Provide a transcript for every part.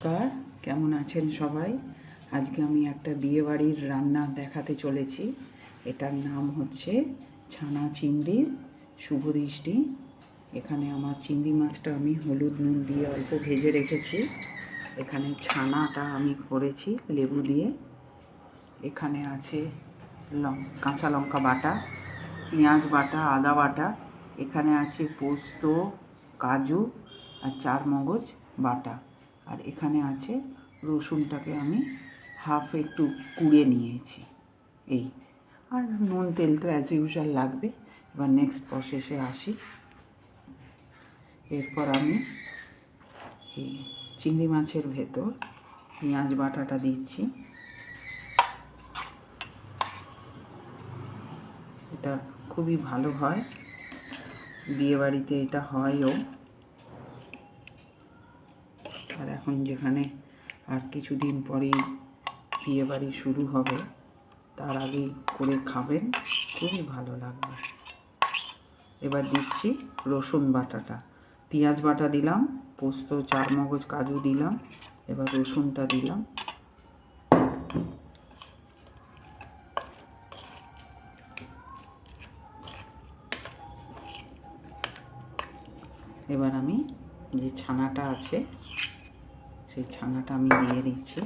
নমস্কার, কেমন আছেন সবাই? আজকে আমি একটা বিয়েবাড়ির রান্না দেখাতে চলেছি। এটার নাম হচ্ছে ছানা চিংড়ির শুভ দৃষ্টি। এখানে আমার চিংড়ি মাছটা আমি হলুদ নুন দিয়ে অল্প ভেজে রেখেছি। এখানে ছানাটা আমি করেছি লেবু দিয়ে। এখানে আছে কাঁচা লঙ্কা বাটা, পেঁয়াজ বাটা, আদা বাটা। এখানে আছে পোস্ত, কাজু আর চারমগজ বাটা। আর এখানে আছে রসুনটাকে আমি হাফ একটু কুড়ে নিয়েছি। এই আর নুন তেল তো অ্যাজ ইউজুয়াল লাগবে। এবার নেক্সট প্রসেসে আসি। এরপর আমি এই চিংড়ি মাছের ভেতর পেঁয়াজ বাটাটা দিচ্ছি। এটা খুবই ভালো হয়, বিয়েবাড়িতে এটা হয়ও। আর এখন যেখানে আর কিছুদিন পরেই বিয়েবাড়ি শুরু হবে, তার আগেই করে খাবেন, খুবই ভালো লাগবে। এবার দিচ্ছি রসুন বাটাটা, পেঁয়াজ বাটা দিলাম, পোস্ত, চারমগজ, কাজু দিলাম, এবার রসুনটা দিলাম। এবার আমি যে ছানাটা আছে সেই ছানাটা আমি দিয়ে দিচ্ছি।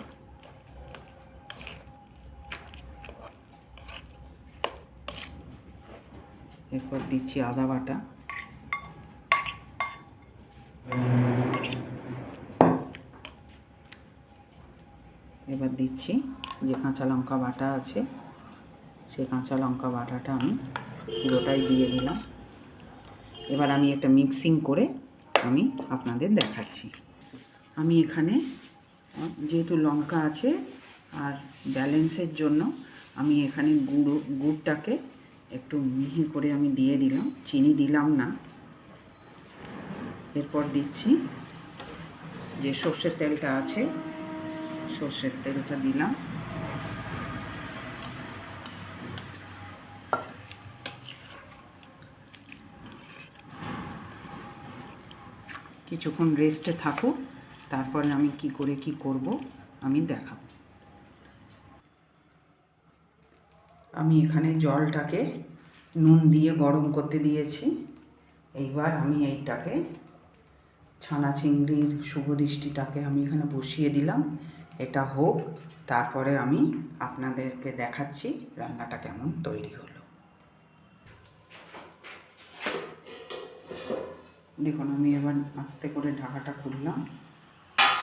এরপর দিচ্ছি আদা বাটা, এবার দিচ্ছি যে কাঁচা লঙ্কা বাটা আছে সেই কাঁচা লঙ্কা বাটাটা আমি পুরোটাই দিয়ে দিলাম। এবার আমি একটা মিক্সিং করে আমি আপনাদের দেখাচ্ছি। আমি এখানে যেহেতু লঙ্কা আছে আর ব্যালেন্সের জন্য আমি এখানে গুড়টাকে একটু মিহি করে আমি দিয়ে দিলাম, চিনি দিলাম না। এরপর দিচ্ছি যে সর্ষের তেলটা আছে, সর্ষের তেলটা দিলাম। কিছুক্ষণ রেস্টে থাকুক, তারপরে আমি কি করব আমি দেখাবো। আমি এখানে জলটাকে নুন দিয়ে গরম করতে দিয়েছি। এইবার আমি এইটাকে ছানা চিংড়ির শুভ দৃষ্টিটাকে আমি এখানে বসিয়ে দিলাম। এটা হোক, তারপরে আমি আপনাদেরকে দেখাচ্ছি রান্নাটা কেমন তৈরি হলো। দেখুন, আমি এবার আস্তে করে ঢাকাটা খুললাম।